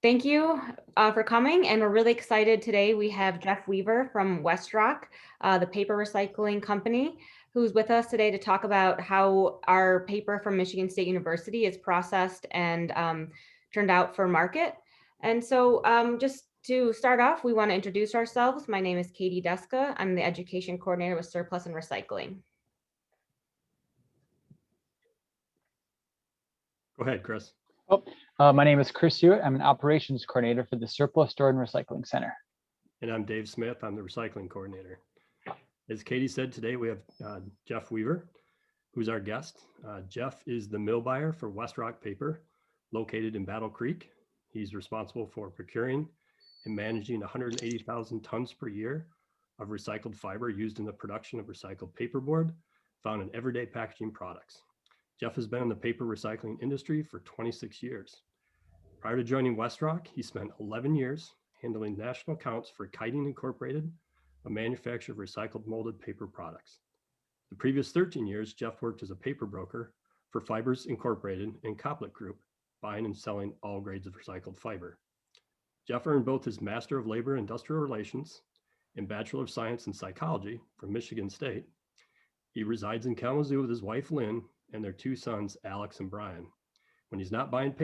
Thank you for coming, and we're really excited today. We have Jeff Weaver from Westrock, the paper recycling company, who's with us today to talk about how our paper from Michigan State University is processed and turned out for market. And so just to start off, we want to introduce ourselves. My name is Katie Deska. I'm the education coordinator with Surplus and Recycling. Go ahead, Chris. My name is Chris Hewitt. I'm an operations coordinator for the Surplus Store and Recycling Center. And I'm Dave Smith. I'm the recycling coordinator. As Katie said, today we have Jeff Weaver, who's our guest. Jeff is the mill buyer for Westrock Paper, located in Battle Creek. He's responsible for procuring and managing 180,000 tons per year of recycled fiber used in the production of recycled paperboard found in everyday packaging products. Jeff has been in the paper recycling industry for 26 years. Prior to joining Westrock, he spent 11 years handling national accounts for Kiting Incorporated, a manufacturer of recycled molded paper products. The previous 13 years, Jeff worked as a paper broker for Fibers Incorporated and Coplet Group, buying and selling all grades of recycled fiber. Jeff earned both his Master of Labor and Industrial Relations and Bachelor of Science in Psychology from Michigan State. He resides in Kalamazoo with his wife, Lynn, and their two sons, Alex and Brian. When he's not buying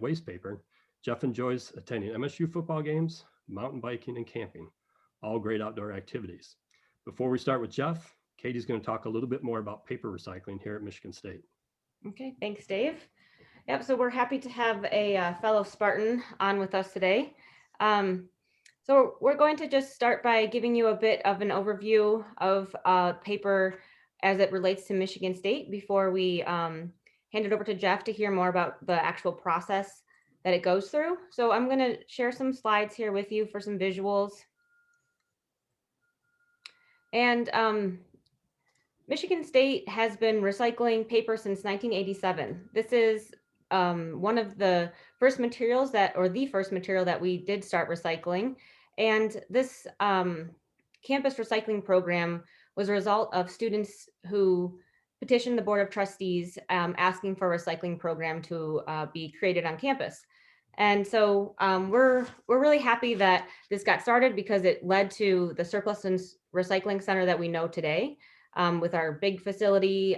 waste paper, Jeff enjoys attending MSU football games, mountain biking, and camping, all great outdoor activities. Before we start with Jeff, Katie's going to talk a little bit more about paper recycling here at Michigan State. Okay, thanks, Dave. Yep, so we're happy to have a fellow Spartan on with us today. So we're going to just start by giving you a bit of an overview of paper as it relates to Michigan State before we hand it over to Jeff to hear more about the actual process that it goes through. So I'm going to share some slides here with you for some visuals. And Michigan State has been recycling paper since 1987. This is one of the first materials the first material that we did start recycling. And this campus recycling program was a result of students who petitioned the Board of Trustees asking for a recycling program to be created on campus. And so we're really happy that this got started because it led to the Surplus and Recycling Center that we know today, with our big facility,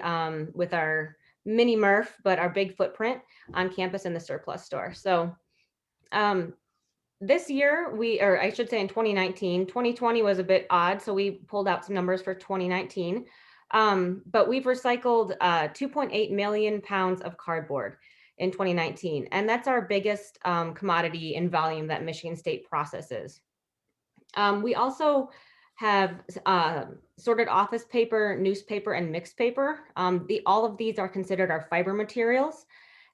with our mini MRF, but our big footprint on campus in the surplus store. So this year, or I should say in 2020 was a bit odd. So we pulled out some numbers for 2019, but we've recycled 2.8 million pounds of cardboard in 2019. And that's our biggest commodity in volume that Michigan State processes. We also have sorted office paper, newspaper, and mixed paper. All of these are considered our fiber materials.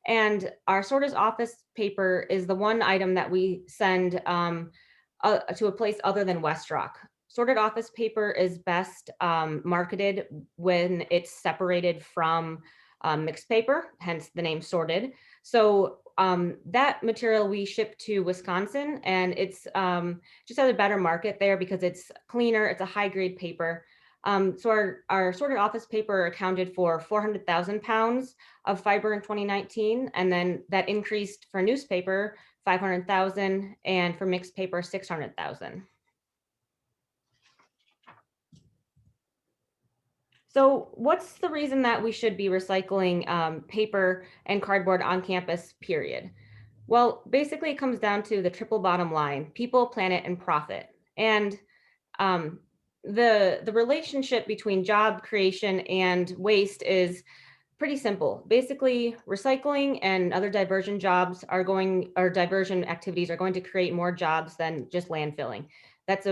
And our sorted office paper is the one item that we send to a place other than Westrock. Sorted office paper is best marketed when it's separated from mixed paper, hence the name sorted. So that material we ship to Wisconsin, and it's just has a better market there because it's cleaner, it's a high grade paper. So our sorted office paper accounted for 400,000 pounds of fiber in 2019, and then that increased for newspaper 500,000, and for mixed paper 600,000. So what's the reason that we should be recycling paper and cardboard on campus, period? Well, basically it comes down to the triple bottom line: people, planet, and profit. And the relationship between job creation and waste is pretty simple. Basically, recycling and other diversion diversion activities are going to create more jobs than just landfilling. That's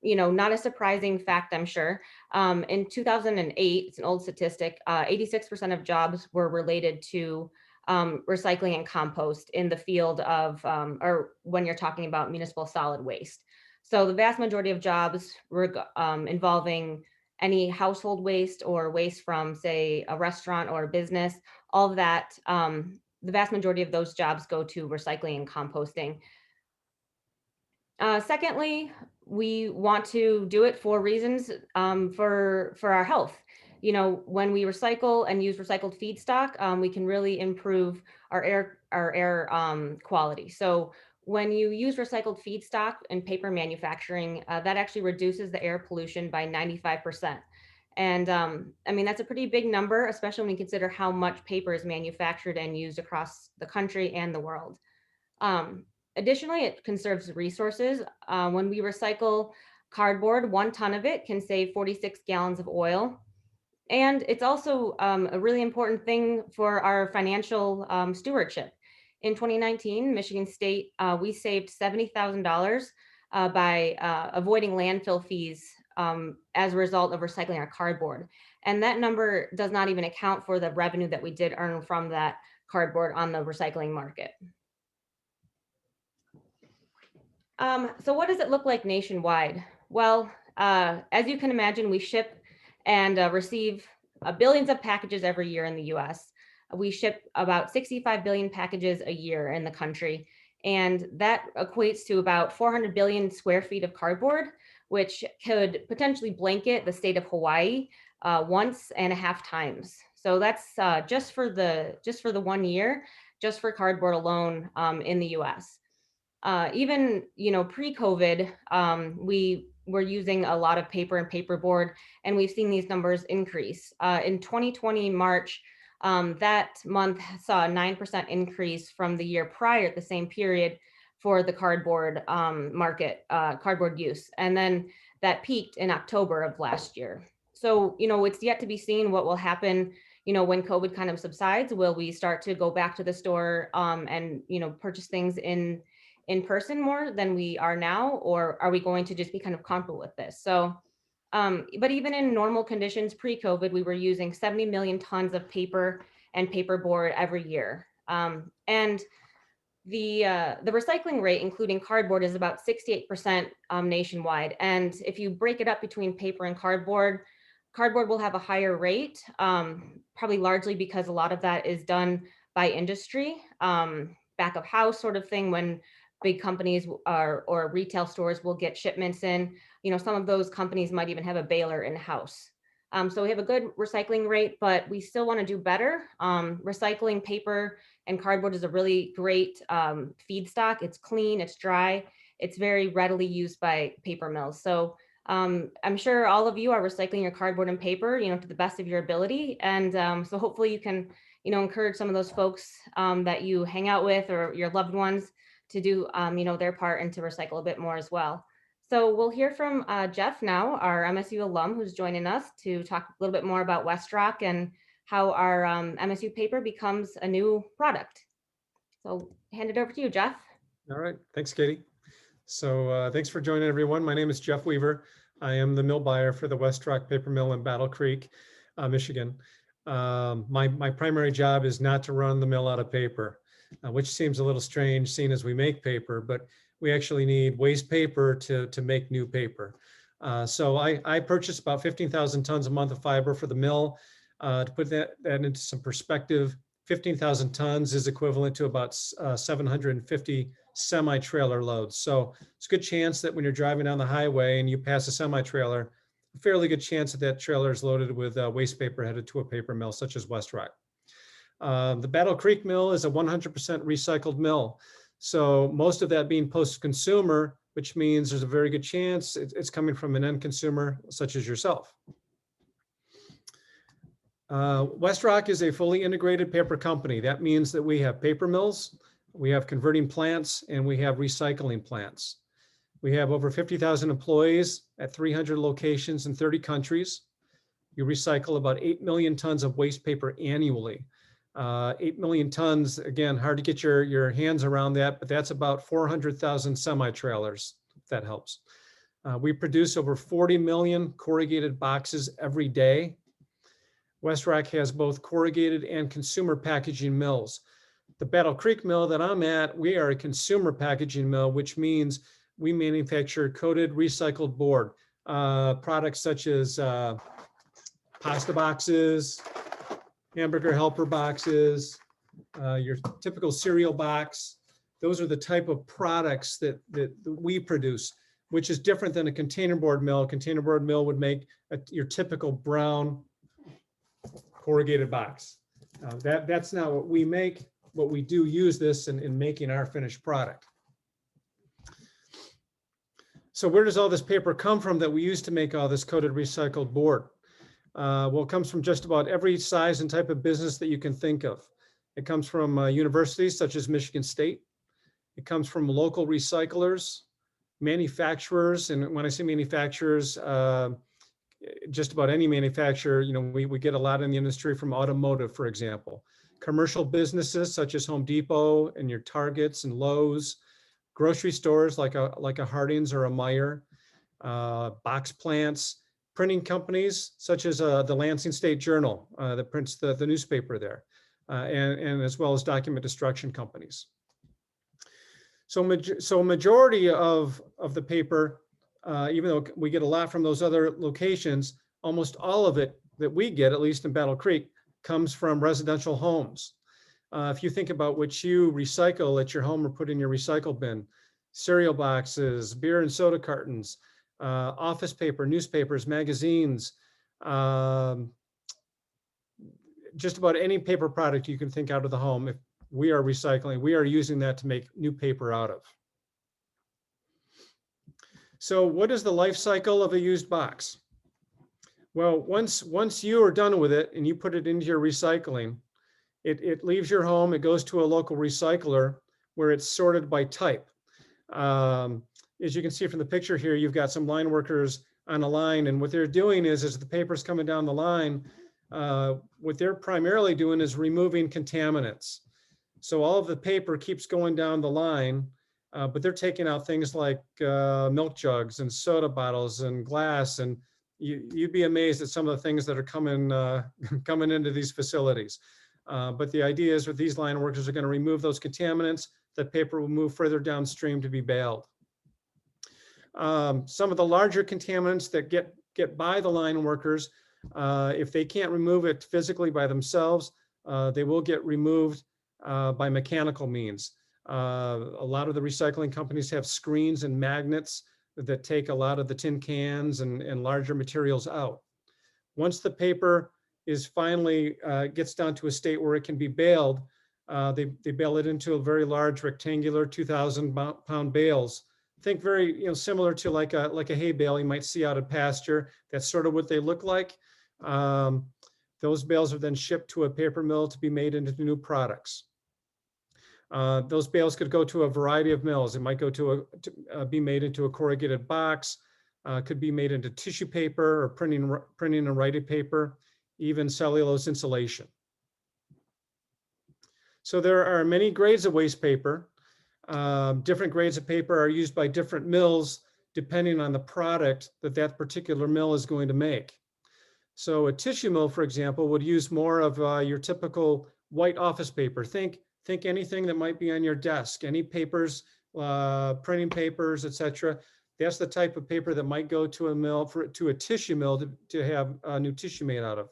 not a surprising fact, I'm sure. In 2008, it's an old statistic, 86% of jobs were related to recycling and compost in the field of, or when you're talking about municipal solid waste. So the vast majority of jobs were involving any household waste or waste from, say, a restaurant or a business, all of that, the vast majority of those jobs go to recycling and composting. Secondly, we want to do it for reasons for our health. when we recycle and use recycled feedstock, we can really improve our air quality. So when you use recycled feedstock in paper manufacturing, that actually reduces the air pollution by 95%. And I mean, that's a pretty big number, especially when you consider how much paper is manufactured and used across the country and the world. Additionally, it conserves resources. When we recycle cardboard, 1 ton of it can save 46 gallons of oil. And it's also a really important thing for our financial stewardship. In 2019, Michigan State, we saved $70,000 by avoiding landfill fees as a result of recycling our cardboard. And that number does not even account for the revenue that we did earn from that cardboard on the recycling market. So what does it look like nationwide? Well, as you can imagine, we ship and receive billions of packages every year in the US. We ship about 65 billion packages a year in the country. And that equates to about 400 billion square feet of cardboard, which could potentially blanket the state of Hawaii 1.5 times. So that's just for the 1 year, just for cardboard alone in the US. Even pre-COVID, we were using a lot of paper and paperboard, and we've seen these numbers increase. In 2020 March, that month saw a 9% increase from the year prior at the same period for the cardboard market, cardboard use, and then that peaked in October of last year. So it's yet to be seen what will happen. When COVID kind of subsides, will we start to go back to the store and purchase things in person more than we are now, or are we going to just be kind of comfortable with this? So, but even in normal conditions pre-COVID, we were using 70 million tons of paper and paperboard every year. And the recycling rate, including cardboard, is about 68% nationwide. And if you break it up between paper and cardboard will have a higher rate, probably largely because a lot of that is done by industry, back of house sort of thing, when big companies or retail stores will get shipments in. Some of those companies might even have a baler in-house. So we have a good recycling rate, but we still want to do better. Recycling paper and cardboard is a really great feedstock. It's clean, it's dry, it's very readily used by paper mills. So I'm sure all of you are recycling your cardboard and paper, to the best of your ability. And so hopefully you can, encourage some of those folks that you hang out with or your loved ones to do, their part and to recycle a bit more as well. So we'll hear from Jeff now, our MSU alum, who's joining us to talk a little bit more about Westrock and how our MSU paper becomes a new product. So hand it over to you, Jeff. All right, thanks, Katie. So thanks for joining, everyone. My name is Jeff Weaver. I am the mill buyer for the Westrock paper mill in Battle Creek, Michigan. My primary job is not to run the mill out of paper, which seems a little strange seeing as we make paper, but we actually need waste paper to make new paper. So I purchase about 15,000 tons a month of fiber for the mill. To put that into some perspective, 15,000 tons is equivalent to about 750 semi-trailer loads. So it's a good chance that when you're driving down the highway and you pass a semi-trailer, a fairly good chance that that trailer is loaded with waste paper headed to a paper mill such as Westrock. The Battle Creek mill is a 100% recycled mill. So most of that being post-consumer, which means there's a very good chance it's coming from an end consumer such as yourself. Westrock is a fully integrated paper company. That means that we have paper mills, we have converting plants, and we have recycling plants. We have over 50,000 employees at 300 locations in 30 countries. You recycle about 8 million tons of waste paper annually. 8 million tons, again, hard to get your hands around that, but that's about 400,000 semi-trailers, if that helps. We produce over 40 million corrugated boxes every day. Westrock has both corrugated and consumer packaging mills. The Battle Creek mill that I'm at, we are a consumer packaging mill, which means we manufacture coated recycled board, products such as pasta boxes, hamburger helper boxes, your typical cereal box. Those are the type of products that we produce, which is different than a containerboard mill. A containerboard mill would make your typical brown corrugated box. That's not what we make, but we do use this in making our finished product. So where does all this paper come from that we use to make all this coated recycled board? Well, it comes from just about every size and type of business that you can think of. It comes from universities such as Michigan State. It comes from local recyclers, manufacturers, and when I say manufacturers, just about any manufacturer. You know, we get a lot in the industry from automotive, for example. Commercial businesses such as Home Depot and your Targets and Lowe's, grocery stores like a Harding's or a Meijer, box plants, printing companies such as the Lansing State Journal that prints the newspaper there, and as well as document destruction companies. So majority of the paper, even though we get a lot from those other locations, almost all of it that we get, at least in Battle Creek, comes from residential homes. If you think about what you recycle at your home or put in your recycle bin, cereal boxes, beer and soda cartons, office paper, newspapers, magazines, just about any paper product you can think out of the home, if we are recycling, we are using that to make new paper out of. So what is the life cycle of a used box? Well, once you are done with it and you put it into your recycling, it leaves your home, it goes to a local recycler where it's sorted by type. As you can see from the picture here, you've got some line workers on a line, and what they're doing is as the paper's coming down the line, what they're primarily doing is removing contaminants. So all of the paper keeps going down the line, but they're taking out things like milk jugs and soda bottles and glass, and you'd be amazed at some of the things that are coming into these facilities. But the idea is that these line workers are going to remove those contaminants. The paper will move further downstream to be baled. Some of the larger contaminants that get by the line workers, if they can't remove it physically by themselves, they will get removed by mechanical means. A lot of the recycling companies have screens and magnets that take a lot of the tin cans and larger materials out. Once the paper is finally gets down to a state where it can be baled, they bale it into a very large rectangular 2,000-pound bales. Think very similar to like a hay bale you might see out at pasture. That's sort of what they look like. Those bales are then shipped to a paper mill to be made into new products. Those bales could go to a variety of mills. It might go to be made into a corrugated box, could be made into tissue paper or printing and writing paper, even cellulose insulation. So there are many grades of waste paper. Different grades of paper are used by different mills depending on the product that particular mill is going to make. So a tissue mill, for example, would use more of your typical white office paper. Think anything that might be on your desk, any papers, printing papers, etc. That's the type of paper that might go to a mill, to a tissue mill to have new tissue made out of.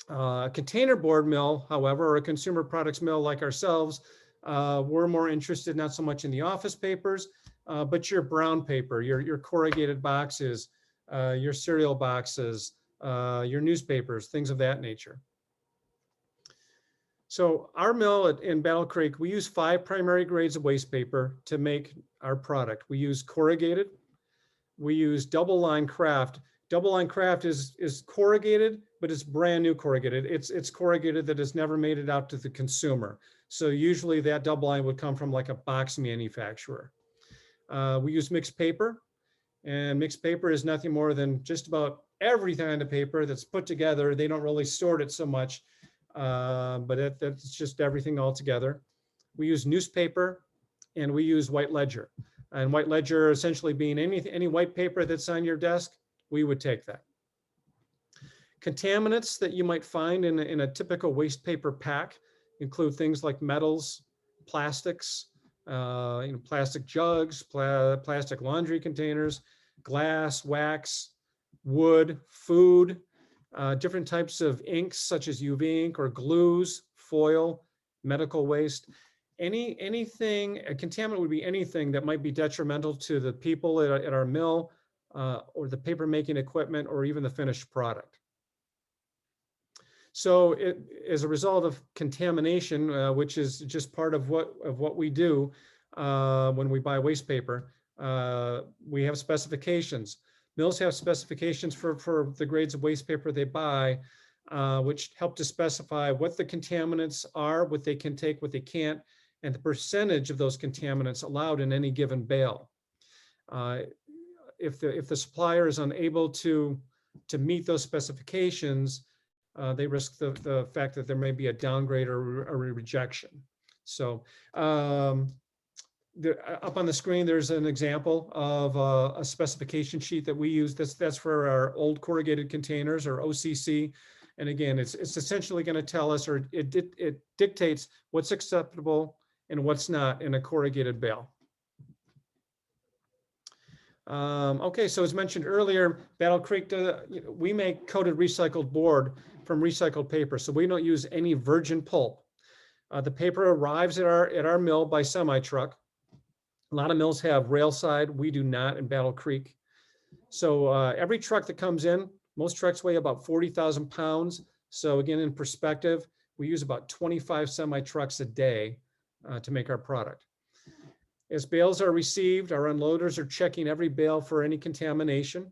A container board mill, however, or a consumer products mill like ourselves, we're more interested not so much in the office papers, but your brown paper, your corrugated boxes, your cereal boxes, your newspapers, things of that nature. So our mill in Battle Creek, we use 5 primary grades of waste paper to make our product. We use corrugated, we use double line kraft. Double line kraft is corrugated, but it's brand new corrugated. It's corrugated that has never made it out to the consumer. So usually that double line would come from like a box manufacturer. We use mixed paper, and mixed paper is nothing more than just about every kind of paper that's put together. They don't really sort it so much, but that's just everything all together. We use newspaper, and we use white ledger. And white ledger essentially being any white paper that's on your desk, we would take that. Contaminants that you might find in a typical waste paper pack include things like metals, plastics, plastic jugs, plastic laundry containers, glass, wax, wood, food, different types of inks such as UV ink or glues, foil, medical waste. Anything, a contaminant would be anything that might be detrimental to the people at our mill, or the paper making equipment, or even the finished product. So as a result of contamination, which is just part of what we do when we buy waste paper, we have specifications. Mills have specifications for the grades of waste paper they buy, which help to specify what the contaminants are, what they can take, what they can't, and the percentage of those contaminants allowed in any given bale. If the supplier is unable to meet those specifications, they risk the fact that there may be a downgrade or a rejection. So up on the screen, there's an example of a specification sheet that we use. That's for our old corrugated containers, or OCC. And again, it's essentially going to tell us, or it dictates what's acceptable and what's not in a corrugated bale. Okay, so as mentioned earlier, Battle Creek, we make coated recycled board from recycled paper, so we don't use any virgin pulp. The paper arrives at our mill by semi-truck. A lot of mills have railside. We do not in Battle Creek. So every truck that comes in, most trucks weigh about 40,000 pounds. So again, in perspective, we use about 25 semi-trucks a day to make our product. As bales are received, our unloaders are checking every bale for any contamination.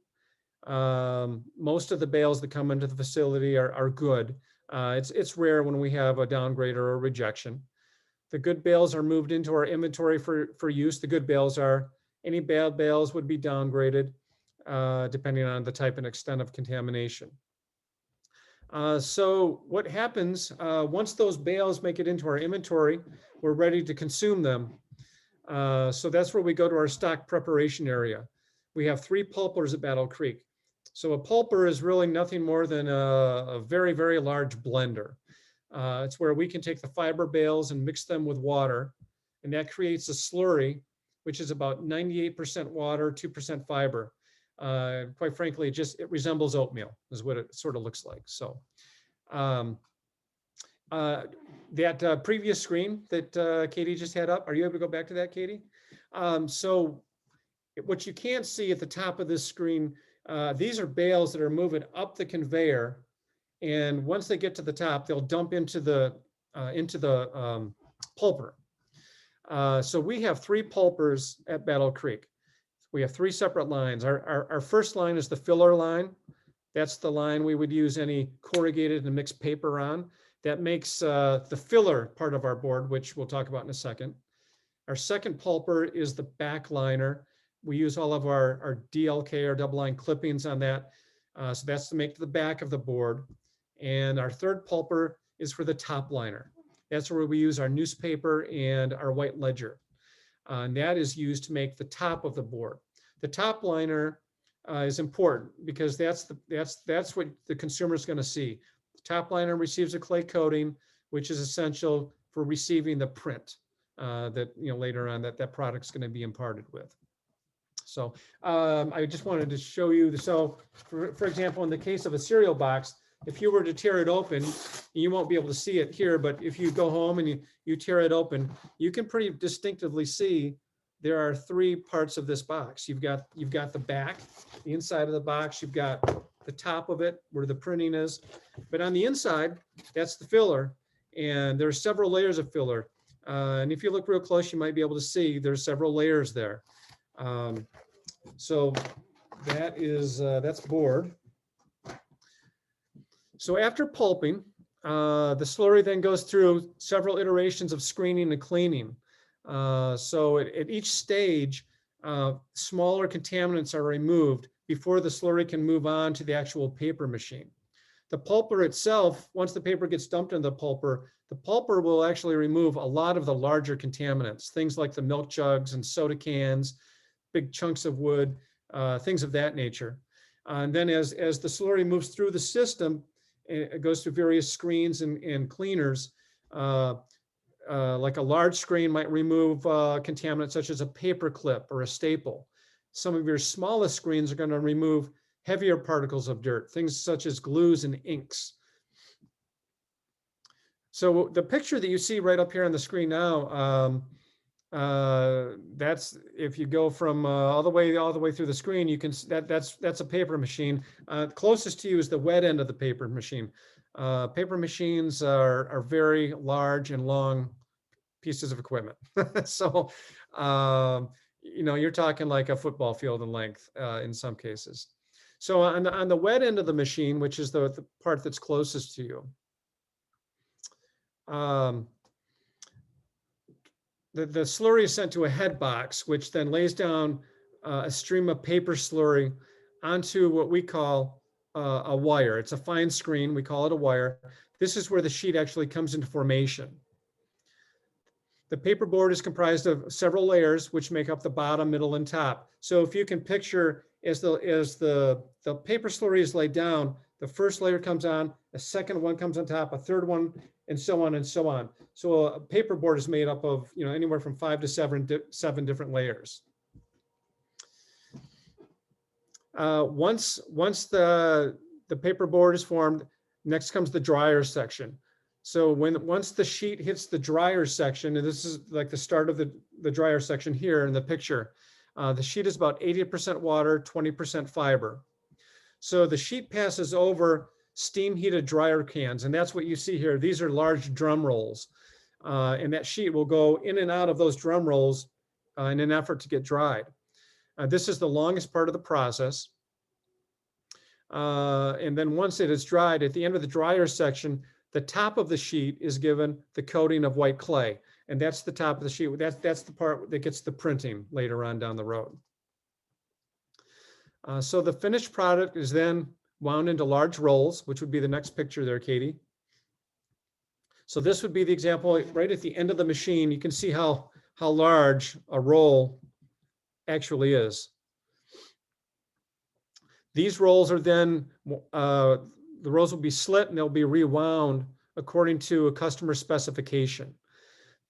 Most of the bales that come into the facility are good. It's rare when we have a downgrade or a rejection. The good bales are moved into our inventory for use. The good bales are, any bad bales would be downgraded depending on the type and extent of contamination. So what happens once those bales make it into our inventory, we're ready to consume them. So that's where we go to our stock preparation area. We have 3 pulpers at Battle Creek. So a pulper is really nothing more than a very, very large blender. It's where we can take the fiber bales and mix them with water, and that creates a slurry, which is about 98% water, 2% fiber. Quite frankly, it resembles oatmeal is what it sort of looks like. So that previous screen that Katie just had up, are you able to go back to that, Katie? So what you can't see at the top of this screen, these are bales that are moving up the conveyor. And once they get to the top, they'll dump into the pulper. So we have 3 pulpers at Battle Creek. We have 3 separate lines. Our first line is the filler line. That's the line we would use any corrugated and mixed paper on. That makes the filler part of our board, which we'll talk about in a second. Our second pulper is the back liner. We use all of our DLK, or double line clippings on that. So that's to make the back of the board. And our third pulper is for the top liner. That's where we use our newspaper and our white ledger. And that is used to make the top of the board. The top liner is important because that's what the consumer is going to see. The top liner receives a clay coating, which is essential for receiving the print that later on that product's going to be imparted with. So I just wanted to show you. So for example, in the case of a cereal box, if you were to tear it open, you won't be able to see it here, but if you go home and you tear it open, you can pretty distinctively see there are 3 parts of this box. You've got the back, the inside of the box, you've got the top of it where the printing is, but on the inside, that's the filler, and there's several layers of filler. And if you look real close, you might be able to see there's several layers there. So that's board. So after pulping, the slurry then goes through several iterations of screening and cleaning. So at each stage, smaller contaminants are removed before the slurry can move on to the actual paper machine. The pulper itself, once the paper gets dumped in the pulper will actually remove a lot of the larger contaminants, things like the milk jugs and soda cans, big chunks of wood, things of that nature. And then as the slurry moves through the system, it goes through various screens and cleaners. Like a large screen might remove contaminants such as a paper clip or a staple. Some of your smallest screens are going to remove heavier particles of dirt, things such as glues and inks. So the picture that you see right up here on the screen now That's if you go from all the way through the screen, you can that's a paper machine. Closest to you is the wet end of the paper machine. Paper machines are very large and long pieces of equipment. So, you're talking like a football field in length in some cases. So on the wet end of the machine, which is the part that's closest to you, the slurry is sent to a head box, which then lays down a stream of paper slurry onto what we call a wire. It's a fine screen. We call it a wire. This is where the sheet actually comes into formation. The paperboard is comprised of several layers, which make up the bottom, middle, and top. So if you can picture, as the paper slurry is laid down, the first layer comes on, a second one comes on top, a third one, and so on and so on. So a paperboard is made up of anywhere from 5 to 7 different layers. Once the paperboard is formed, next comes the dryer section. So once the sheet hits the dryer section, and this is like the start of the dryer section here in the picture, the sheet is about 80% water, 20% fiber. So the sheet passes over steam heated dryer cans, and that's what you see here. These are large drum rolls, and that sheet will go in and out of those drum rolls in an effort to get dried. This is the longest part of the process. And then once it is dried, at the end of the dryer section, the top of the sheet is given the coating of white clay. And that's the top of the sheet. That's the part that gets the printing later on down the road. So the finished product is then wound into large rolls, which would be the next picture there, Katie. So this would be the example right at the end of the machine. You can see how large a roll actually is. These rolls are then, the rolls will be slit and they'll be rewound according to a customer specification.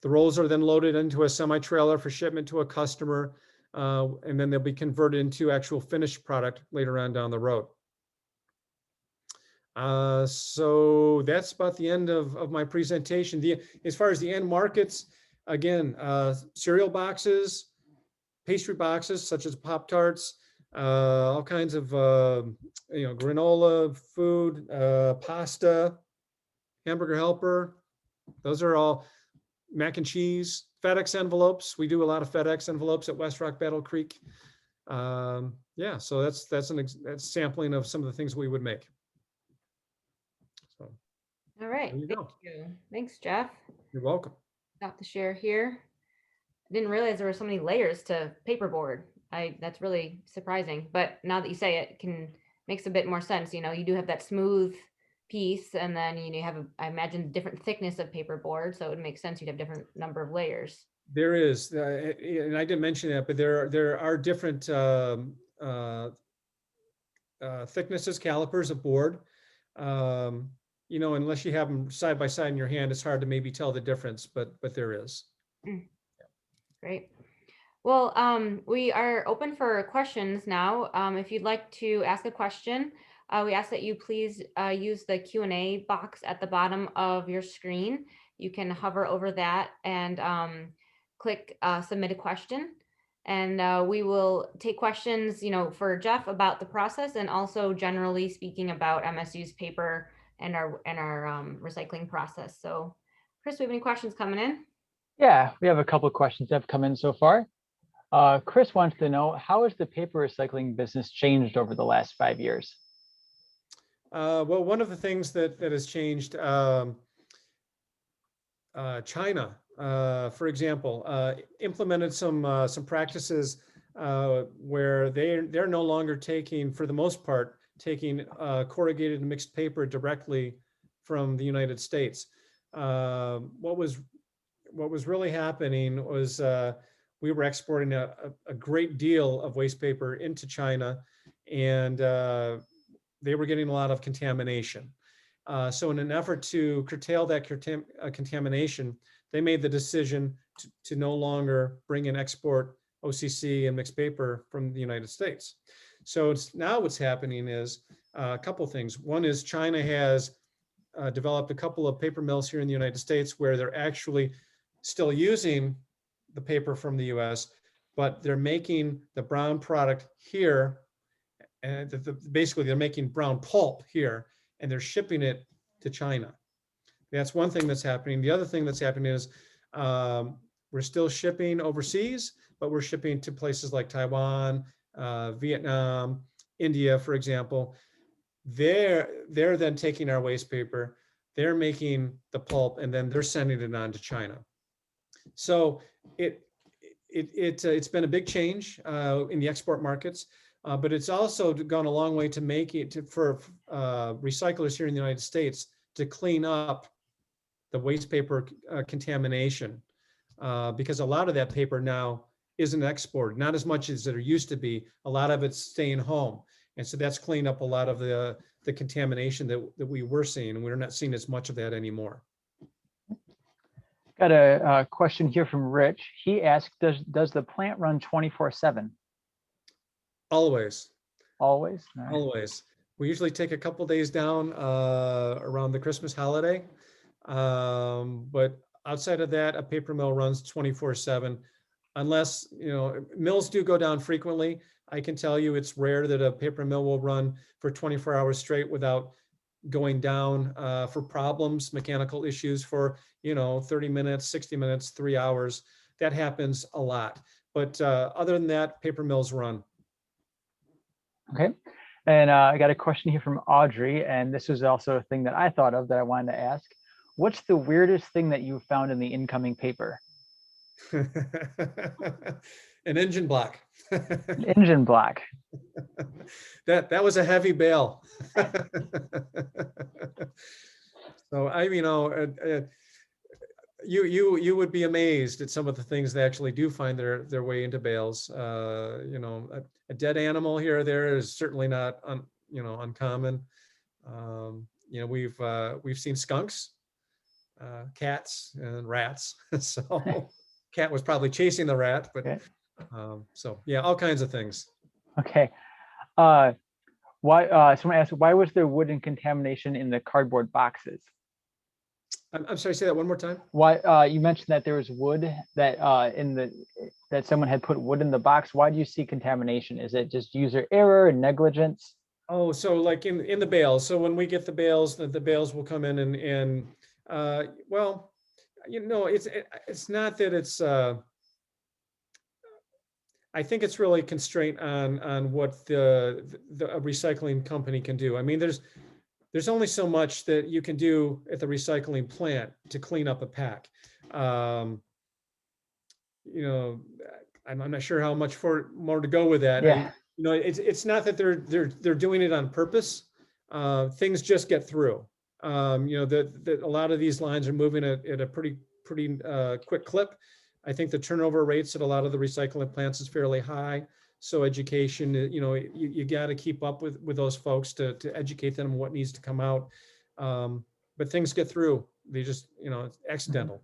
The rolls are then loaded into a semi-trailer for shipment to a customer, and then they'll be converted into actual finished product later on down the road. So that's about the end of my presentation. As far as the end markets, again, cereal boxes, pastry boxes such as Pop-Tarts, all kinds of granola food, pasta, hamburger helper. Those are all mac and cheese, FedEx envelopes. We do a lot of FedEx envelopes at Westrock Battle Creek. Yeah, so that's sampling of some of the things we would make. So, All right. there you Thank go. you. Thanks, Jeff. You're welcome. Got the share here. Didn't realize there were so many layers to paperboard. That's really surprising, but now that you say it, makes a bit more sense. You do have that smooth piece, and then you have I imagine different thickness of paperboard, so it would make sense you'd have different number of layers. There is, and I didn't mention that, but there are different thicknesses, calipers of board. Unless you have them side by side in your hand, it's hard to maybe tell the difference, but there is. Great. Well, we are open for questions now. If you'd like to ask a question, we ask that you please use the Q&A box at the bottom of your screen. You can hover over that and click submit a question. And we will take questions, for Jeff about the process, and also generally speaking about MSU's paper and our recycling process. So Chris, do we have any questions coming in? Yeah, we have a couple of questions that have come in so far. Chris wants to know, how has the paper recycling business changed over the last 5 years? Well, one of the things that has changed, China, for example, implemented some practices where they're no longer taking, for the most part, corrugated and mixed paper directly from the United States. What was really happening was we were exporting a great deal of waste paper into China, and they were getting a lot of contamination. So in an effort to curtail that contamination, they made the decision to no longer bring and export OCC and mixed paper from the United States. So now what's happening is a couple of things. One is China has developed a couple of paper mills here in the United States where they're actually still using the paper from the US, but they're making the brown product here. And basically they're making brown pulp here and they're shipping it to China. That's one thing that's happening. The other thing that's happening is we're still shipping overseas, but we're shipping to places like Taiwan, Vietnam, India, for example. They're then taking our waste paper, they're making the pulp, and then they're sending it on to China. So it's been a big change in the export markets, but it's also gone a long way to make it for recyclers here in the United States to clean up the waste paper contamination, because a lot of that paper now isn't exported, not as much as it used to be. A lot of it's staying home. And so that's cleaned up a lot of the contamination that we were seeing, and we're not seeing as much of that anymore. Got a question here from Rich. He asked, does the plant run 24/7? Always. Always? All right. Always. We usually take a couple days down around the Christmas holiday. But outside of that, a paper mill runs 24/7, unless, mills do go down frequently. I can tell you it's rare that a paper mill will run for 24 hours straight without going down for problems, mechanical issues for, 30 minutes, 60 minutes, 3 hours. That happens a lot. But other than that, paper mills run. Okay. And I got a question here from Audrey, and this was also a thing that I thought of that I wanted to ask. What's the weirdest thing that you found in the incoming paper? An engine block. An engine block. That was a heavy bale. So you would be amazed at some of the things they actually do find their way into bales. A dead animal here or there is certainly not uncommon. We've seen skunks, cats, and rats. So cat was probably chasing the rat, but okay. So yeah, all kinds of things. Okay. Someone asked, why was there wooden contamination in the cardboard boxes? I'm sorry, say that one more time. Why you mentioned that there was wood that that someone had put wood in the box. Why do you see contamination? Is it just user error and negligence? Oh, so like in the bales. So when we get the bales will come in and well, it's not that it's I think it's really a constraint on what the recycling company can do. I mean, there's only so much that you can do at the recycling plant to clean up a pack. I'm not sure how much more to go with that. Yeah. It's not that they're doing it on purpose. Things just get through. That a lot of these lines are moving at a pretty quick clip. I think the turnover rates at a lot of the recycling plants is fairly high. So education, you got to keep up with those folks to educate them on what needs to come out. But things get through. They just, it's accidental.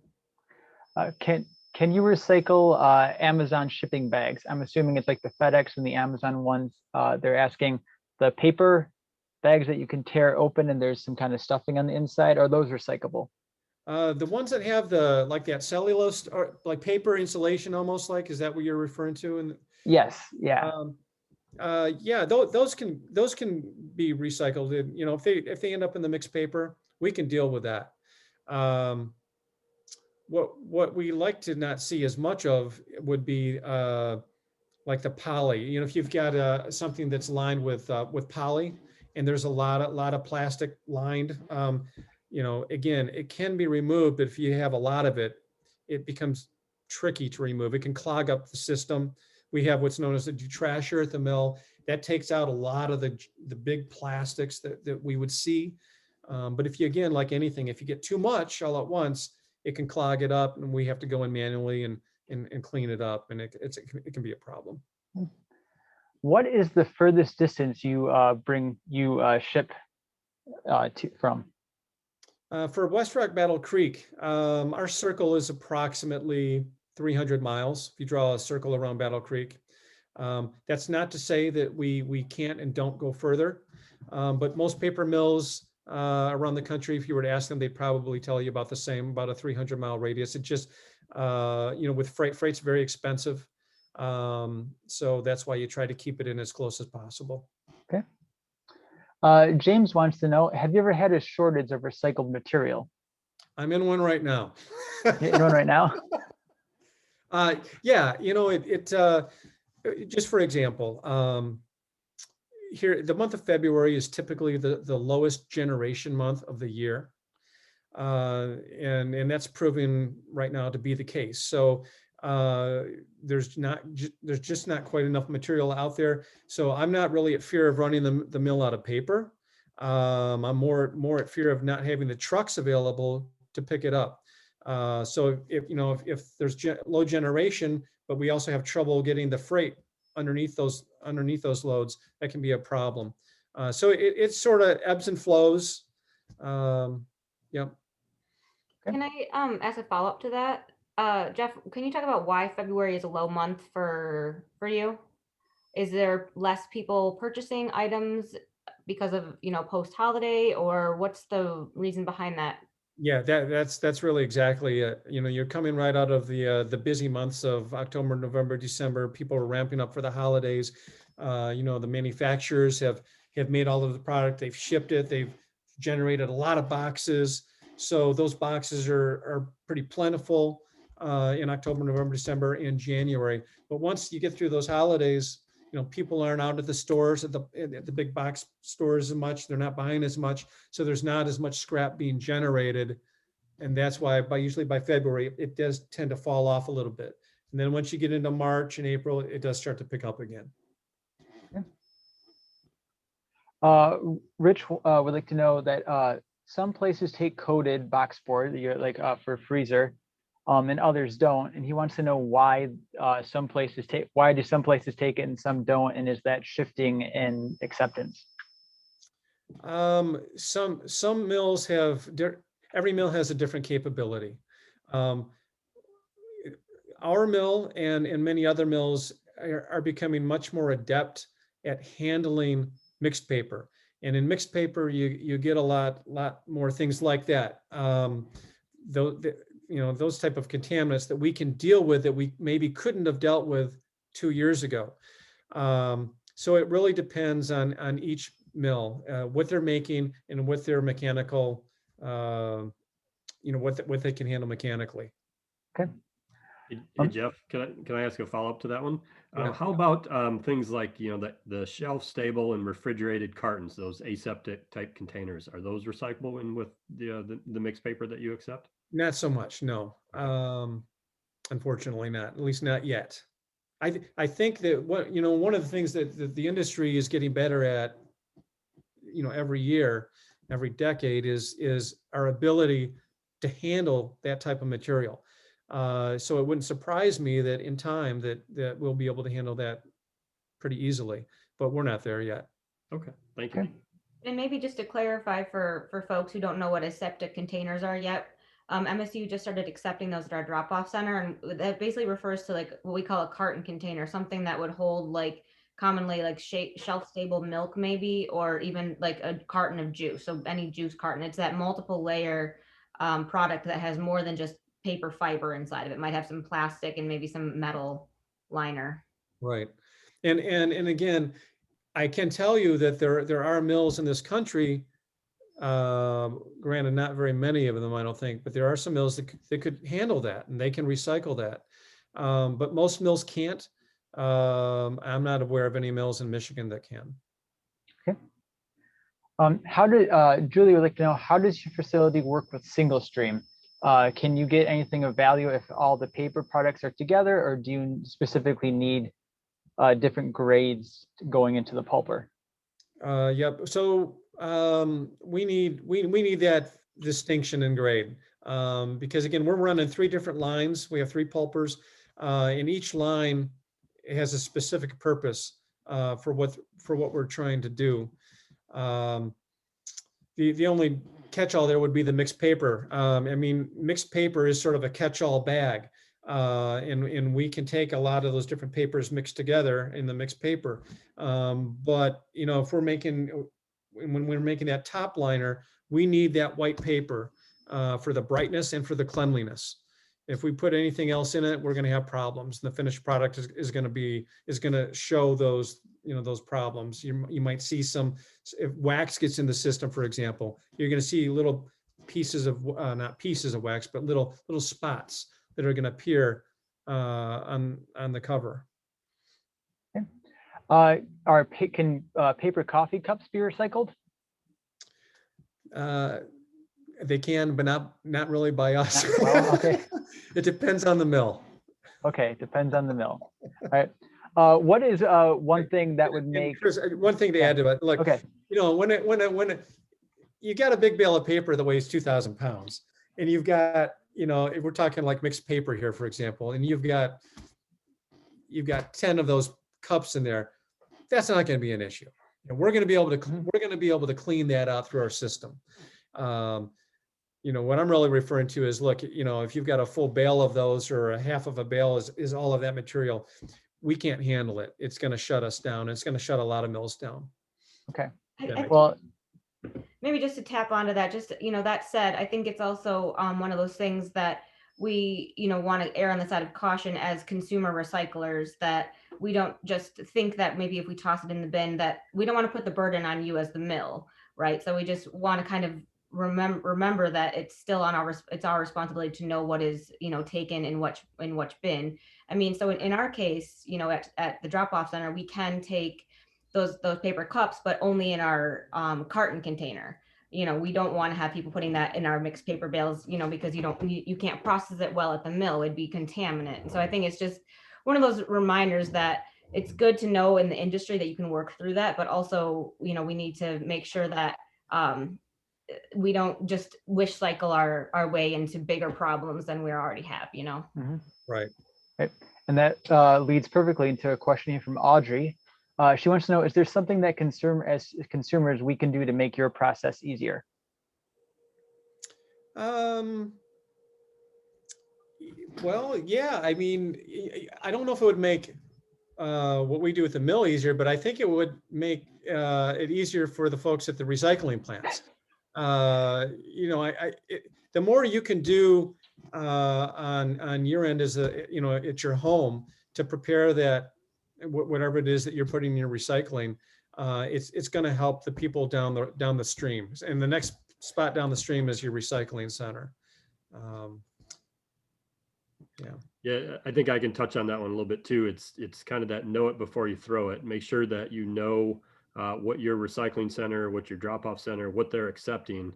Can you recycle Amazon shipping bags? I'm assuming it's like the FedEx and the Amazon ones. They're asking the paper bags that you can tear open and there's some kind of stuffing on the inside. Are those recyclable? The ones that have like that cellulose or like paper insulation, almost like, is that what you're referring to? And yes, yeah. Yeah, those can be recycled. If they end up in the mixed paper, we can deal with that. What we like to not see as much of would be like the poly. If you've got something that's lined with poly, and there's a lot of plastic lined. Again, it can be removed, but if you have a lot of it, it becomes tricky to remove. It can clog up the system. We have what's known as a detrasher at the mill that takes out a lot of the big plastics that we would see. But if you, again, like anything, if you get too much all at once, it can clog it up, and we have to go in manually and clean it up, and it can be a problem. What is the furthest distance you ship from? For Westrock Battle Creek, our circle is approximately 300 miles. If you draw a circle around Battle Creek, that's not to say that we can't and don't go further, but most paper mills around the country. If you were to ask them, they'd probably tell you about the same, about a 300-mile radius. It just, with freight's very expensive. So that's why you try to keep it in as close as possible. Okay. James wants to know, have you ever had a shortage of recycled material? I'm in one right now. You're in one right now? Yeah, just for example, here, the month of February is typically the lowest generation month of the year. And that's proven right now to be the case. So there's just not quite enough material out there. So I'm not really at fear of running the mill out of paper. I'm more at fear of not having the trucks available to pick it up. So if there's low generation, but we also have trouble getting the freight underneath those loads, that can be a problem. So it sort of ebbs and flows. Yeah. Can I ask a follow-up to that? Jeff, can you talk about why February is a low month for you? Is there less people purchasing items because of, post-holiday, or what's the reason behind that? Yeah, that's really exactly it. You're coming right out of the busy months of October, November, December. People are ramping up for the holidays. The manufacturers have made all of the product. They've shipped it. They've generated a lot of boxes. So those boxes are pretty plentiful in October, November, December, and January. But once you get through those holidays, people aren't out at the stores, at the big box stores as much. They're not buying as much. So there's not as much scrap being generated. And that's why usually by February, it does tend to fall off a little bit. And then once you get into March and April, it does start to pick up again. Rich would like to know that some places take coated boxboard, like for freezer, and others don't. And he wants to know why some places take it and some don't, and is that shifting in acceptance? Some mills have, every mill has a different capability. Our mill and many other mills are becoming much more adept at handling mixed paper. And in mixed paper, you get a lot more things like that. Those type of contaminants that we can deal with that we maybe couldn't have dealt with 2 years ago. So it really depends on each mill, what they're making and what their mechanical, what they can handle mechanically. Okay. Hey, Jeff, can I ask a follow-up to that one? Yeah. How about things like, the shelf stable and refrigerated cartons, those aseptic type containers, are those recyclable in with the mixed paper that you accept? Not so much, no. Unfortunately not, at least not yet. I think that one of the things that the industry is getting better at, every year, every decade is our ability to handle that type of material. So it wouldn't surprise me that in time that we'll be able to handle that pretty easily, but we're not there yet. Okay, thank you. Okay. And maybe just to clarify for folks who don't know what aseptic containers are yet, MSU just started accepting those at our drop-off center, and that basically refers to like what we call a carton container, something that would hold like commonly like shelf-stable milk maybe, or even like a carton of juice. So any juice carton, it's that multiple layer product that has more than just paper fiber inside of it. It might have some plastic and maybe some metal liner. Right. And again, I can tell you that there are mills in this country, granted, not very many of them, I don't think, but there are some mills that could handle that and they can recycle that. But most mills can't. I'm not aware of any mills in Michigan that can. Okay. Julie would like to know, how does your facility work with single stream? Can you get anything of value if all the paper products are together, or do you specifically need different grades going into the pulper? Yep. So we need that distinction in grade because again, we're running 3 different lines. We have 3 pulpers, and each line has a specific purpose for what we're trying to do. The only catch-all there would be the mixed paper. Mixed paper is sort of a catch-all bag. And we can take a lot of those different papers mixed together in the mixed paper. But if when we're making that top liner, we need that white paper for the brightness and for the cleanliness. If we put anything else in it, we're going to have problems. The finished product is going to show those, those problems. You might see some, if wax gets in the system, for example, you're going to see little pieces of, not pieces of wax, but little spots that are going to appear on the cover. Can paper coffee cups be recycled? They can, but not really by us. Well, okay. It depends on the mill. Okay, it depends on the mill. All right. What is one thing that would And make? Chris, one thing to add to it, look, Okay. when you got a big bale of paper that weighs 2,000 pounds, and you've got, if we're talking like mixed paper here, for example, and you've got 10 of those cups in there, that's not going to be an issue. And we're going to be able to clean that out through our system. What I'm really referring to is, look, if you've got a full bale of those, or a half of a bale is all of that material, we can't handle it. It's going to shut us down. It's going to shut a lot of mills down. Okay. I Well, maybe just to tap onto that, just, that said, I think it's also one of those things that we, want to err on the side of caution as consumer recyclers, that we don't just think that maybe if we toss it in the bin, that we don't want to put the burden on you as the mill, right? So we just want to kind of remember that it's still it's our responsibility to know what is, taken in which bin. I mean, so in our case, at the drop-off center, we can take those paper cups, but only in our carton container. We don't want to have people putting that in our mixed paper bales, because you can't process it well at the mill. It'd be contaminant. And so I think it's just one of those reminders that it's good to know in the industry that you can work through that, but also, we need to make sure that we don't just wish cycle our way into bigger problems than we already have, mhm. Right. Right. And that leads perfectly into a question here from Audrey. She wants to know, is there something that as consumers we can do to make your process easier? Well, yeah, I mean, I don't know if it would make what we do at the mill easier, but I think it would make it easier for the folks at the recycling plants. The more you can do on your end as at your home to prepare that, whatever it is that you're putting in your recycling, it's going to help the people down the stream. And the next spot down the stream is your recycling center. Yeah, I think I can touch on that one a little bit too. It's kind of that know it before you throw it. Make sure that you know what your recycling center, what your drop-off center, what they're accepting,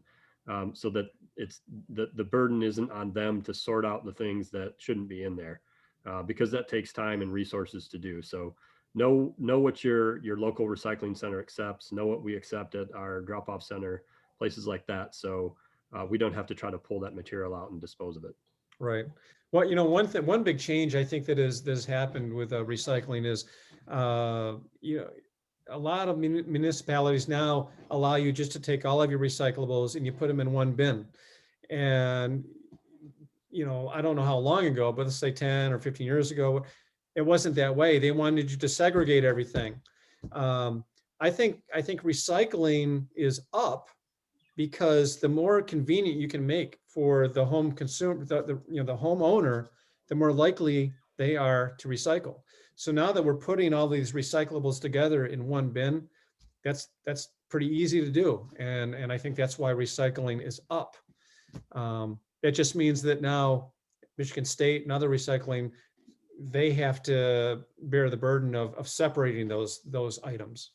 so that it's the burden isn't on them to sort out the things that shouldn't be in there, because that takes time and resources to do. So know what your local recycling center accepts, know what we accept at our drop-off center, places like that. So we don't have to try to pull that material out and dispose of it. Right. Well, one big change I think that has happened with recycling is, a lot of municipalities now allow you just to take all of your recyclables and you put them in one bin. And, I don't know how long ago, but let's say 10 or 15 years ago, it wasn't that way. They wanted you to segregate everything. I think recycling is up, because the more convenient you can make for the home consumer, the homeowner, the more likely they are to recycle. So now that we're putting all these recyclables together in one bin, that's pretty easy to do. And I think that's why recycling is up. It just means that now Michigan State and other recycling, they have to bear the burden of separating those items.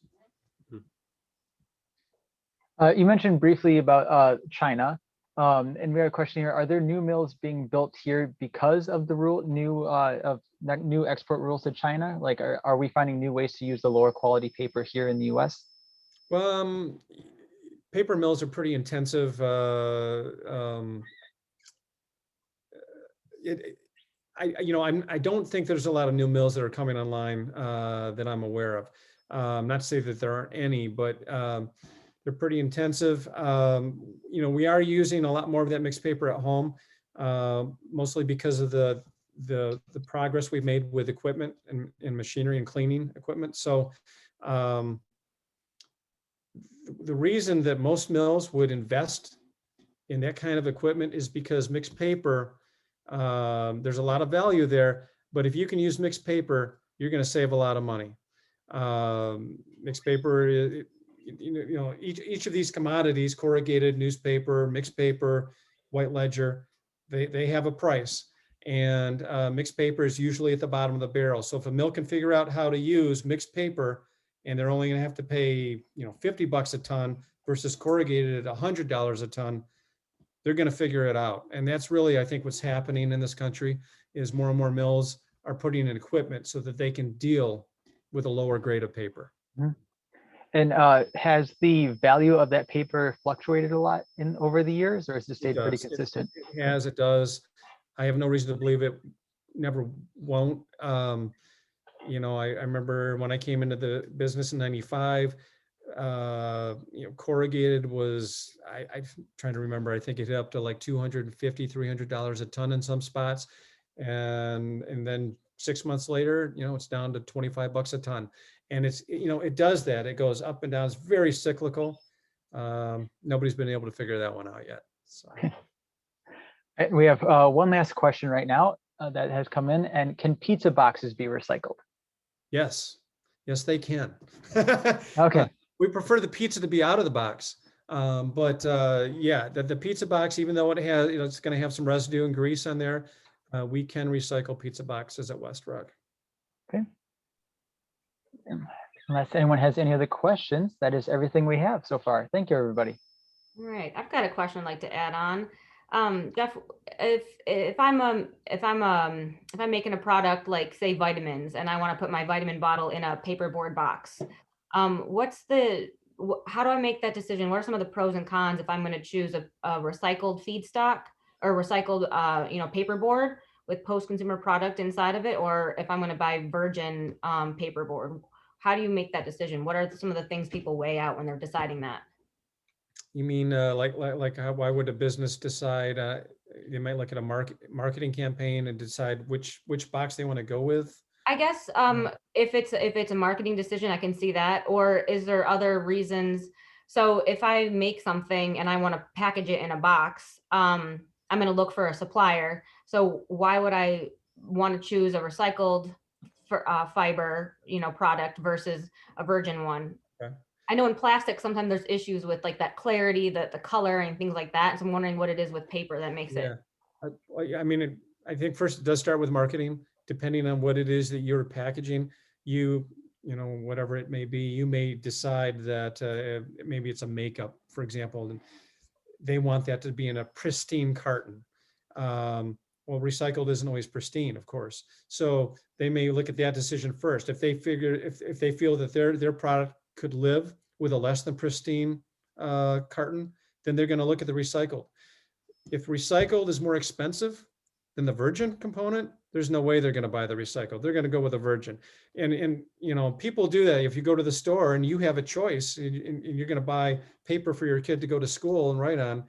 You mentioned briefly about China, and we have a question here. Are there new mills being built here because of the new export rules to China? Like, are we finding new ways to use the lower quality paper here in the US? Well, paper mills are pretty intensive. I don't think there's a lot of new mills that are coming online that I'm aware of. Not to say that there aren't any, but they're pretty intensive. We are using a lot more of that mixed paper at home, mostly because of the progress we've made with equipment and machinery and cleaning equipment. So the reason that most mills would invest in that kind of equipment is because mixed paper, there's a lot of value there, but if you can use mixed paper, you're going to save a lot of money. Mixed paper, each of these commodities, corrugated, newspaper, mixed paper, white ledger, they have a price. And mixed paper is usually at the bottom of the barrel. So if a mill can figure out how to use mixed paper, and they're only going to have to pay, $50 a ton versus corrugated at $100 a ton, they're going to figure it out. And that's really, I think, what's happening in this country is more and more mills are putting in equipment so that they can deal with a lower grade of paper. And has the value of that paper fluctuated a lot over the years, or has it stayed pretty consistent? It has, it does. I have no reason to believe it never won't. I remember when I came into the business in 95, corrugated was, I'm trying to remember, I think it hit up to like $250, $300 a ton in some spots. And then 6 months later, it's down to $25 a ton. And it's, it does that. It goes up and down. It's very cyclical. Nobody's been able to figure that one out yet. So. We have one last question right now that has come in. And can pizza boxes be recycled? Yes, they can. Okay. We prefer the pizza to be out of the box. Yeah, the pizza box, even though it has, it's going to have some residue and grease on there, we can recycle pizza boxes at Westrock. Okay. Unless anyone has any other questions, that is everything we have so far. Thank you, everybody. All right, I've got a question I'd like to add on. Jeff, if I'm making a product like, say, vitamins, and I want to put my vitamin bottle in a paperboard box, how do I make that decision? What are some of the pros and cons if I'm going to choose a recycled feedstock or recycled, paperboard with post-consumer product inside of it, or if I'm going to buy virgin paperboard? How do you make that decision? What are some of the things people weigh out when they're deciding that? You mean like how, why would a business decide? They might look at a marketing campaign and decide which box they want to go with. I guess if it's a marketing decision, I can see that. Or is there other reasons? So if I make something and I want to package it in a box, I'm going to look for a supplier. So why would I want to choose a recycled fiber, product versus a virgin one? Okay. I know in plastic, sometimes there's issues with like that clarity, the color and things like that. So I'm wondering what it is with paper that makes it. I mean, I think first it does start with marketing. Depending on what it is that you're packaging, whatever it may be, you may decide that maybe it's a makeup, for example, and they want that to be in a pristine carton. Well, recycled isn't always pristine, of course. So they may look at that decision first. If they feel that their product could live with a less than pristine carton, then they're going to look at the recycled. If recycled is more expensive than the virgin component, there's no way they're going to buy the recycled. They're going to go with a virgin. And people do that. If you go to the store and you have a choice and you're going to buy paper for your kid to go to school and write on,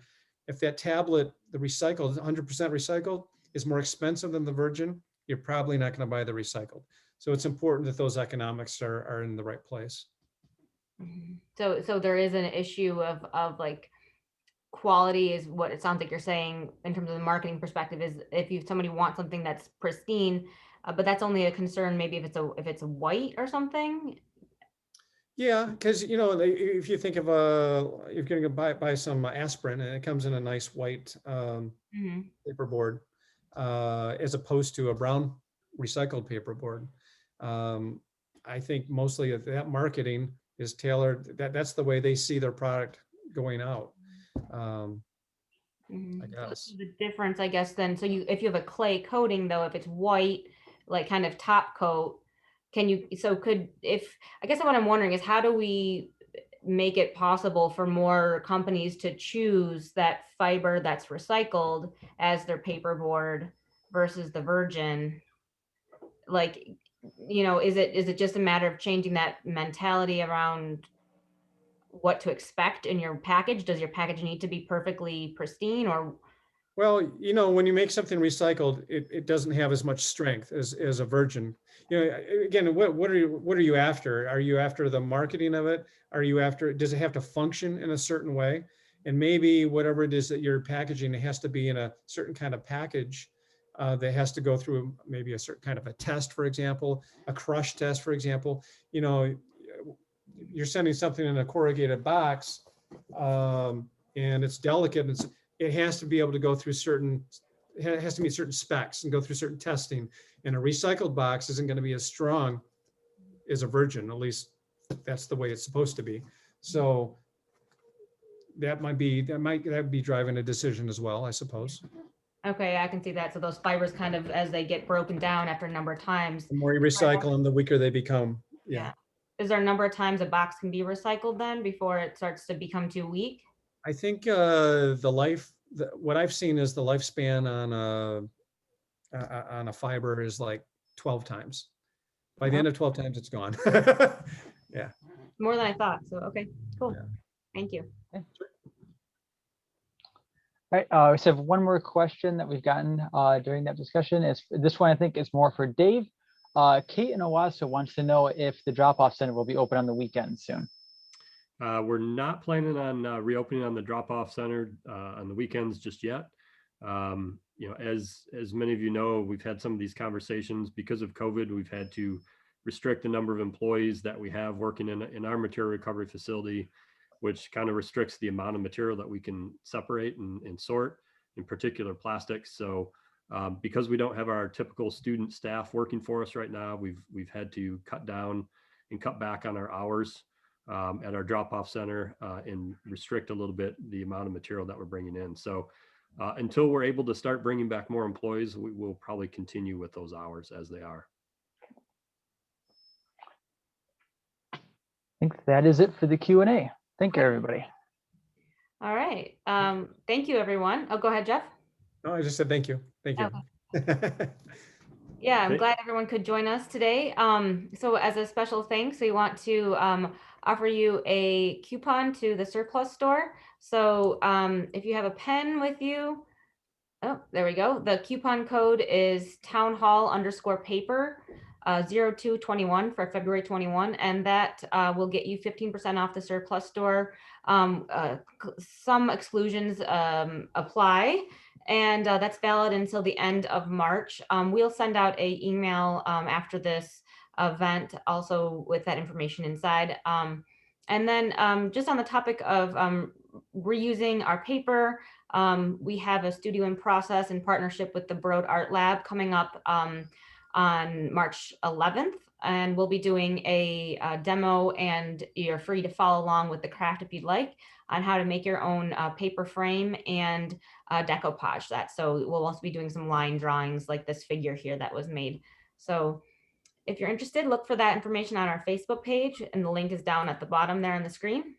if that tablet, the recycled, 100% recycled, is more expensive than the virgin, you're probably not going to buy the recycled. So it's important that those economics are in the right place. So there is an issue of like quality is what it sounds like you're saying in terms of the marketing perspective, is if somebody wants something that's pristine, but that's only a concern maybe if it's a white or something. Yeah, because if you think of you're going to buy some aspirin and it comes in a nice white paperboard as opposed to a brown recycled paperboard. I think mostly that marketing is tailored. That's the way they see their product going out. I guess. So the difference, I guess, then, so if you have a clay coating though, if it's white, like kind of top coat, I guess what I'm wondering is how do we make it possible for more companies to choose that fiber that's recycled as their paperboard versus the virgin? Like, is it just a matter of changing that mentality around what to expect in your package? Does your package need to be perfectly pristine, or Well, you know, when you make something recycled, it doesn't have as much strength as a virgin. You know, again, what are you after? Are you after the marketing of it? Are you after, does it have to function in a certain way? And maybe whatever it is that you're packaging, it has to be in a certain kind of package that has to go through maybe a certain kind of a test, for example, a crush test, for example. You know, you're sending something in a corrugated box, and it's delicate. It has to be able to go through certain, it has to meet certain specs and go through certain testing. And a recycled box isn't going to be as strong as a virgin, at least that's the way it's supposed to be. So that might be driving a decision as well, I suppose. Okay, I can see that. So those fibers kind of, as they get broken down after a number of times. The more you recycle them, the weaker they become. Yeah. Is there a number of times a box can be recycled then before it starts to become too weak? I think what I've seen is the lifespan on a fiber is like 12 times. By the end of 12 times, it's gone. Yeah. More than I thought. So, okay, cool. Yeah. Thank you. All right, we just have one more question that we've gotten during that discussion. This one I think is more for Dave. Kate in Owasso wants to know if the drop-off center will be open on the weekend soon. We're not planning on reopening on the drop-off center on the weekends just yet. You know, as many of you know, we've had some of these conversations because of COVID. We've had to restrict the number of employees that we have working in our material recovery facility, which kind of restricts the amount of material that we can separate and sort, in particular plastics. So because we don't have our typical student staff working for us right now, we've had to cut down and cut back on our hours at our drop-off center and restrict a little bit the amount of material that we're bringing in. So until we're able to start bringing back more employees, we will probably continue with those hours as they are. I think that is it for the Q&A. Thank you, everybody. All right. Thank you, everyone. Oh, go ahead, Jeff. No, I just said thank you. Thank you. Okay. Yeah, I'm Okay. glad everyone could join us today. So as a special thanks, we want to offer you a coupon to the surplus store. So if you have a pen with you, oh, there we go. The coupon code is townhall_paper 0221 for February 21, and that will get you 15% off the surplus store. Some exclusions apply. And that's valid until the end of March. We'll send out an email after this event also with that information inside. And then just on the topic of reusing our paper, we have a studio in process in partnership with the Broad Art Lab coming up on March 11th. And we'll be doing a demo, and you're free to follow along with the craft if you'd like, on how to make your own paper frame and decoupage that. So we'll also be doing some line drawings like this figure here that was made. So if you're interested, look for that information on our Facebook page, and the link is down at the bottom there on the screen.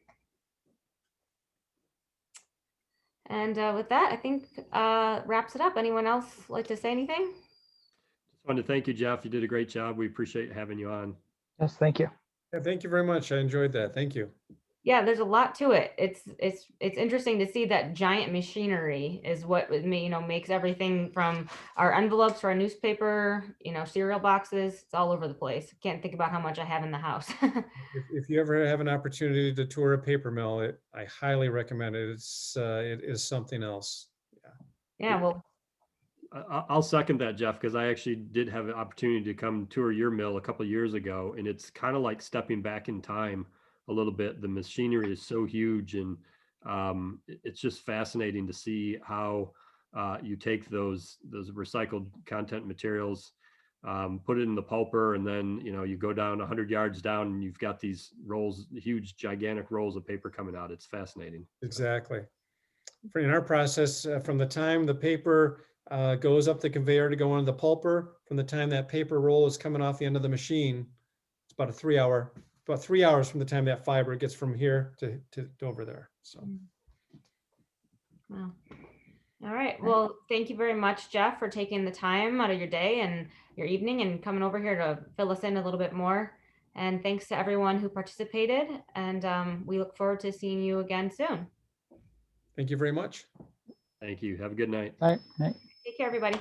And with that, I think wraps it up. Anyone else like to say anything? Just wanted to thank you, Jeff. You did a great job. We appreciate having you on. Yes, thank you. Yeah, thank you very much. I enjoyed that. Thank you. Yeah, there's a lot to it. It's interesting to see that giant machinery is what makes everything from our envelopes to our newspaper, cereal boxes. It's all over the place. Can't think about how much I have in the house. If you ever have an opportunity to tour a paper mill, I highly recommend it. It is something else. Yeah, well, I'll second that, Jeff, because I actually did have an opportunity to come tour your mill a couple of years ago, and it's kind of like stepping back in time a little bit. The machinery is so huge, and it's just fascinating to see how you take those recycled content materials, put it in the pulper, and then you go down 100 yards down, and you've got these rolls, huge, gigantic rolls of paper coming out. It's fascinating. Exactly. In our process, from the time the paper goes up the conveyor to go into the pulper, from the time that paper roll is coming off the end of the machine, it's about 3 hours from the time that fiber gets from here to over there. So. Wow. All right. Well, thank you very much, Jeff, for taking the time out of your day and your evening and coming over here to fill us in a little bit more. And thanks to everyone who participated. And we look forward to seeing you again soon. Thank you very much. Thank you. Have a good night. All right. Take care, everybody.